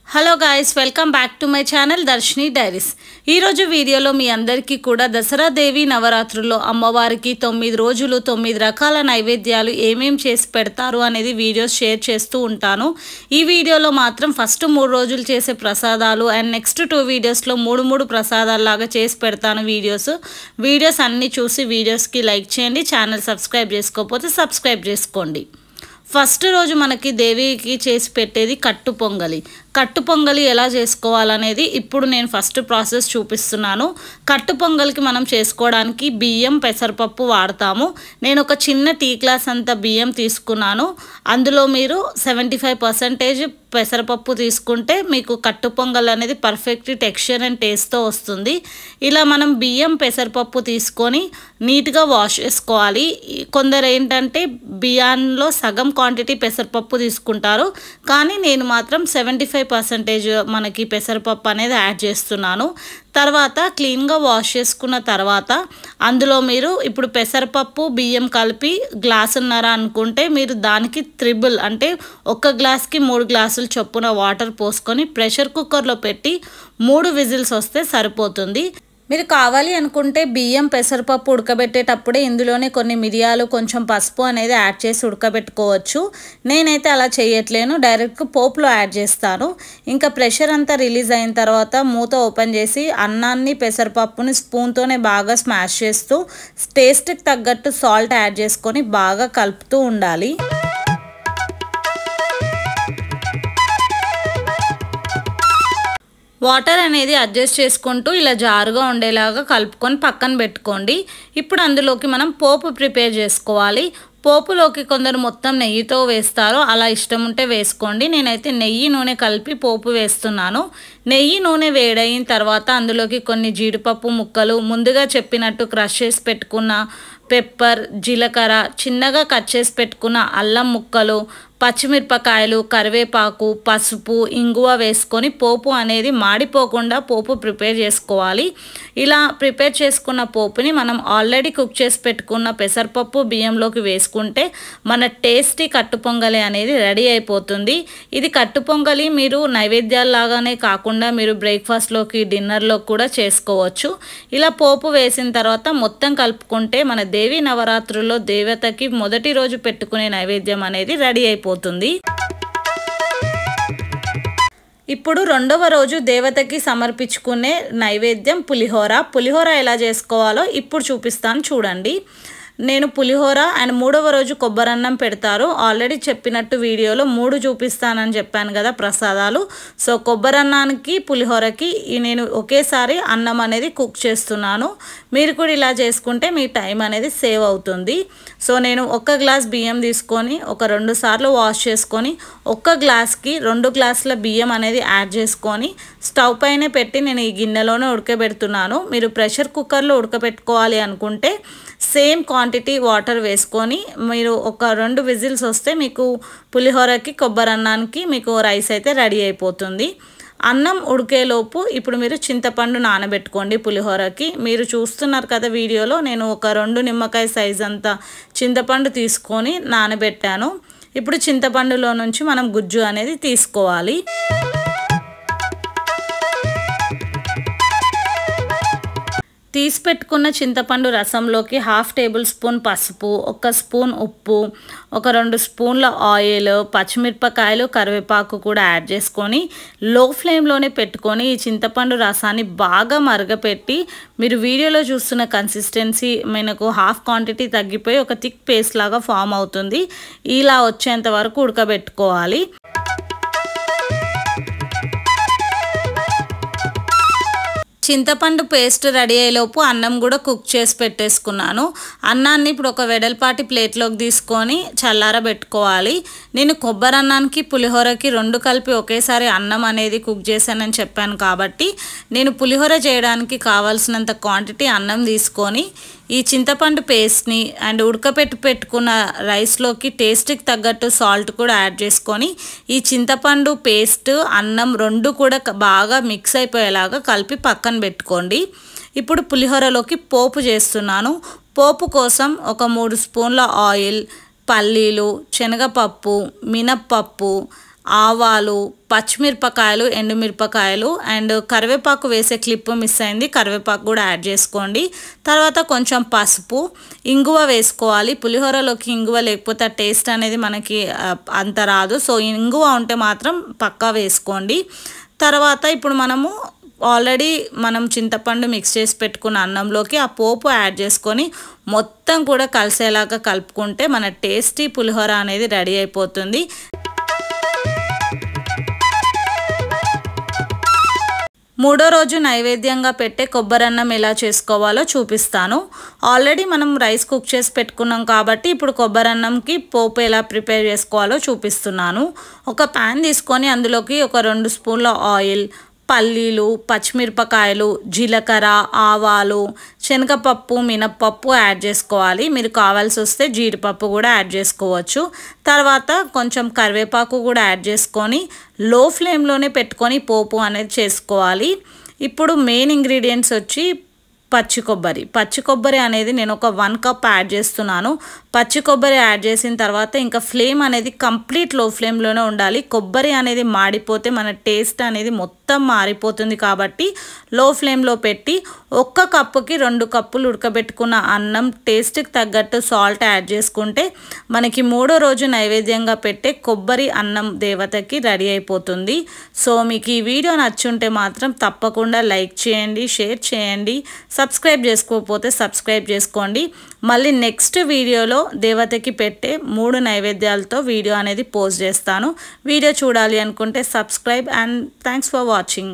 Hello guys, welcome back to my channel Darshini diaries. ఈరోజు వీడియోలో మీ అందరికీ కూడా దసరా దేవి నవరాత్రుల్లో అమ్మవారికి 9 రోజులు 9 రకాల నైవేద్యాలు ఏమేం చేసి పెడతారు అనేది వీడియోస్ షేర్ చేస్తూ ఉంటాను. ఈ వీడియోలో మాత్రం ఫస్ట్ 3 రోజులు చేసే ప్రసాదాలు అండ్ నెక్స్ట్ 2 వీడియోస్లో 3 ప్రసాదాల్లాగా చేసి పెడతాను. వీడియోస్ అన్నీ చూసి వీడియోస్కి లైక్ చేయండి. ఛానల్ సబ్స్క్రైబ్ చేసుకోకపోతే సబ్స్క్రైబ్ చేసుకోండి. ఫస్ట్ రోజు మనకి దేవికి చేసి పెట్టేది కట్టు పొంగలి. కట్టు పొంగలి ఎలా చేసుకోవాలనేది ఇప్పుడు నేను ఫస్ట్ ప్రాసెస్ చూపిస్తున్నాను. కట్టు పొంగలికి మనం చేసుకోవడానికి బియ్యం పెసరపప్పు వాడతాము. నేను ఒక చిన్న టీ గ్లాస్ అంత బియ్యం తీసుకున్నాను. అందులో మీరు 75% పెసరపప్పు తీసుకుంటే మీకు కట్టు పొంగల్ అనేది పర్ఫెక్ట్ టెక్స్చర్ అండ్ టేస్ట్తో వస్తుంది. ఇలా మనం బియ్యం పెసరపప్పు తీసుకొని నీట్గా వాష్ చేసుకోవాలి. కొందరు ఏంటంటే బియ్యంలో సగం క్వాంటిటీ పెసరపప్పు తీసుకుంటారు, కానీ నేను మాత్రం 75% మనకి పెసరపప్పు అనేది యాడ్ చేస్తున్నాను. తర్వాత క్లీన్గా వాష్ చేసుకున్న తర్వాత అందులో మీరు ఇప్పుడు పెసరపప్పు బియ్యం కలిపి గ్లాసున్నర అనుకుంటే మీరు దానికి త్రిబుల్ అంటే 1 గ్లాస్కి 3 గ్లాసులు చొప్పున వాటర్ పోసుకొని ప్రెషర్ కుక్కర్లో పెట్టి 3 విజిల్స్ వస్తే సరిపోతుంది. మీరు కావాలి అనుకుంటే బియ్యం పెసరపప్పు ఉడకబెట్టేటప్పుడే ఇందులోనే కొన్ని మిరియాలు కొంచెం పసుపు అనేది యాడ్ చేసి ఉడకబెట్టుకోవచ్చు. నేనైతే అలా చేయట్లేను, డైరెక్ట్గా పోపులో యాడ్ చేస్తాను. ఇంకా ప్రెషర్ అంతా రిలీజ్ అయిన తర్వాత మూత ఓపెన్ చేసి అన్నాన్ని పెసరపప్పుని స్పూన్తోనే బాగా స్మాష్ చేస్తూ టేస్ట్కి తగ్గట్టు సాల్ట్ యాడ్ చేసుకొని బాగా కలుపుతూ ఉండాలి. వాటర్ అనేది అడ్జస్ట్ చేసుకుంటూ ఇలా జారుగా ఉండేలాగా కలుపుకొని పక్కన పెట్టుకోండి. ఇప్పుడు అందులోకి మనం పోపు ప్రిపేర్ చేసుకోవాలి. పోపులోకి కొందరు మొత్తం నెయ్యితో వేస్తారు, అలా ఇష్టం ఉంటే వేసుకోండి. నేనైతే నెయ్యి నూనె కలిపి పోపు వేస్తున్నాను. నెయ్యి నూనె వేడైన తర్వాత అందులోకి కొన్ని జీడిపప్పు ముక్కలు, ముందుగా చెప్పినట్టు క్రష్ చేసి పెట్టుకున్న పెప్పర్, జీలకర్ర, చిన్నగా కట్ చేసి పెట్టుకున్న అల్లం ముక్కలు, పచ్చిమిరపకాయలు, కరివేపాకు, పసుపు, ఇంగువ వేసుకొని పోపు అనేది మాడిపోకుండా పోపు ప్రిపేర్ చేసుకోవాలి. ఇలా ప్రిపేర్ చేసుకున్న పోపుని మనం ఆల్రెడీ కుక్ చేసి పెట్టుకున్న పెసరపప్పు బియ్యంలోకి వేసుకుంటే మన టేస్టీ కట్టు పొంగలి అనేది రెడీ అయిపోతుంది. ఇది కట్టు పొంగలి మీరు నైవేద్యాల్లాగానే కాకుండా మీరు బ్రేక్ఫాస్ట్లోకి డిన్నర్లోకి కూడా చేసుకోవచ్చు. ఇలా పోపు వేసిన తర్వాత మొత్తం కలుపుకుంటే మన దేవి నవరాత్రుల్లో దేవతకి మొదటి రోజు పెట్టుకునే నైవేద్యం అనేది రెడీ అయిపోతుంది. ఇప్పుడు రెండవ రోజు దేవతకి సమర్పించుకునే నైవేద్యం పులిహోర ఎలా చేసుకోవాలో ఇప్పుడు చూపిస్తాను చూడండి. నేను పులిహోర అండ్ 3వ రోజు కొబ్బరన్నం పెడతారు. ఆల్రెడీ చెప్పినట్టు వీడియోలో 3 చూపిస్తానని చెప్పాను కదా ప్రసాదాలు. సో కొబ్బరన్నానికి పులిహోరకి నేను ఒకేసారి అన్నం అనేది కుక్ చేస్తున్నాను. మీరు కూడా ఇలా చేసుకుంటే మీ టైం అనేది సేవ్ అవుతుంది. సో నేను 1 గ్లాస్ బియ్యం తీసుకొని ఒక 2 సార్లు వాష్ చేసుకొని 1 గ్లాస్కి 2 గ్లాసుల బియ్యం అనేది యాడ్ చేసుకొని స్టవ్ పైన పెట్టి నేను ఈ గిన్నెలోనే ఉడకబెడుతున్నాను. మీరు ప్రెషర్ కుక్కర్లో ఉడకబెట్టుకోవాలి అనుకుంటే సేమ్ క్వాంటిటీ వాటర్ వేసుకొని మీరు ఒక 2 విజిల్స్ వస్తే మీకు పులిహోరకి కొబ్బరన్నానికి మీకు రైస్ అయితే రెడీ అయిపోతుంది. అన్నం ఉడికేలోపు ఇప్పుడు మీరు చింతపండు నానబెట్టుకోండి. పులిహోరకి మీరు చూస్తున్నారు కదా వీడియోలో, నేను ఒక 2 నిమ్మకాయ సైజ్ అంత చింతపండు తీసుకొని నానబెట్టాను. ఇప్పుడు చింతపండులో నుంచి మనం గుజ్జు అనేది తీసుకోవాలి. తీసి పెట్టుకున్న చింతపండు రసంలోకి 1/2 టేబుల్ స్పూన్ పసుపు, 1 స్పూన్ ఉప్పు, ఒక 2 స్పూన్ల ఆయిల్, పచ్చిమిరపకాయలు, కరివేపాకు కూడా యాడ్ చేసుకొని లో ఫ్లేమ్లోనే పెట్టుకొని ఈ చింతపండు రసాన్ని బాగా మరగపెట్టి మీరు వీడియోలో చూస్తున్న కన్సిస్టెన్సీ మనకు హాఫ్ క్వాంటిటీ తగ్గిపోయి ఒక థిక్ పేస్ట్ లాగా ఫామ్ అవుతుంది. ఇలా వచ్చేంత వరకు ఉడకబెట్టుకోవాలి. చింతపండు పేస్ట్ రెడీ అయ్యేలోపు అన్నం కూడా కుక్ చేసి పెట్టేసుకున్నాను. అన్నాన్ని ఇప్పుడు ఒక వెడల్పాటి ప్లేట్లోకి తీసుకొని చల్లారబెట్టుకోవాలి. నేను కొబ్బరన్నానికి పులిహోరకి 2 కలిపి ఒకేసారి అన్నం అనేది కుక్ చేశానని చెప్పాను కాబట్టి నేను పులిహోర చేయడానికి కావాల్సినంత క్వాంటిటీ అన్నం తీసుకొని ఈ చింతపండు పేస్ట్ని అండ్ పెట్టుకున్న రైస్లోకి టేస్ట్కి తగ్గట్టు సాల్ట్ కూడా యాడ్ చేసుకొని ఈ చింతపండు పేస్ట్ అన్నం 2 కూడా బాగా మిక్స్ అయిపోయేలాగా కలిపి పక్కన పెట్టుకోండి. ఇప్పుడు పులిహోరలోకి పోపు చేస్తున్నాను. పోపు కోసం ఒక 3 స్పూన్ల ఆయిల్, పల్లీలు, శనగపప్పు, మినప్పప్పు, ఆవాలు, పచ్చిమిరపకాయలు, ఎండుమిరపకాయలు అండ్ కరివేపాకు వేసే క్లిప్ మిస్ అయింది, కరివేపాకు కూడా యాడ్ చేసుకోండి. తర్వాత కొంచెం పసుపు, ఇంగువ వేసుకోవాలి. పులిహోరలోకి ఇంగువ లేకపోతే ఆ టేస్ట్ అనేది మనకి అంత రాదు. సో ఇంగువ ఉంటే మాత్రం పక్కా వేసుకోండి. తర్వాత ఇప్పుడు మనము ఆల్రెడీ మనం చింతపండు మిక్స్ చేసి పెట్టుకున్న అన్నంలోకి ఆ పోపు యాడ్ చేసుకొని మొత్తం కూడా కలిసేలాగా కలుపుకుంటే మన టేస్టీ పులిహోర అనేది రెడీ అయిపోతుంది. మూడో రోజు నైవేద్యంగా పెట్టే కొబ్బరన్నం ఎలా చేసుకోవాలో చూపిస్తాను. ఆల్రెడీ మనం రైస్ కుక్ చేసి పెట్టుకున్నాం కాబట్టి ఇప్పుడు కొబ్బరన్నంకి పోపు ఎలా ప్రిపేర్ చేసుకోవాలో చూపిస్తున్నాను. ఒక ప్యాన్ తీసుకొని అందులోకి ఒక 2 స్పూన్ల ఆయిల్, పల్లీలు, పచ్చిమిరపకాయలు, జీలకర్ర, ఆవాలు, శనగపప్పు, మినప్పప్పు యాడ్ చేసుకోవాలి. మీరు కావాల్సి వస్తే జీడిపప్పు కూడా యాడ్ చేసుకోవచ్చు. తర్వాత కొంచెం కరివేపాకు కూడా యాడ్ చేసుకొని లో ఫ్లేమ్లోనే పెట్టుకొని పోపు అనేది చేసుకోవాలి. ఇప్పుడు మెయిన్ ఇంగ్రీడియంట్స్ వచ్చి పచ్చి కొబ్బరి అనేది నేను ఒక 1 కప్ యాడ్ చేస్తున్నాను. పచ్చి కొబ్బరి యాడ్ చేసిన తర్వాత ఇంకా ఫ్లేమ్ అనేది కంప్లీట్ లో ఫ్లేమ్లోనే ఉండాలి. కొబ్బరి అనేది మాడిపోతే మన టేస్ట్ అనేది మొత్తం మారిపోతుంది కాబట్టి లో ఫ్లేమ్లో పెట్టి 1 కప్పుకి 2 కప్పులు ఉడకబెట్టుకున్న అన్నం, టేస్ట్కి తగ్గట్టు సాల్ట్ యాడ్ చేసుకుంటే మనకి మూడో రోజు నైవేద్యంగా పెట్టే కొబ్బరి అన్నం దేవతకి రెడీ అయిపోతుంది. సో మీకు ఈ వీడియో నచ్చుంటే మాత్రం తప్పకుండా లైక్ చేయండి, షేర్ చేయండి, సబ్స్క్రైబ్ చేసుకోకపోతే సబ్స్క్రైబ్ చేసుకోండి. మళ్ళీ నెక్స్ట్ వీడియోలో దేవతకి పెట్టే 3 నైవేద్యాలతో వీడియో అనేది పోస్ట్ చేస్తాను. వీడియో చూడాలి అనుకుంటే subscribe and thanks for watching.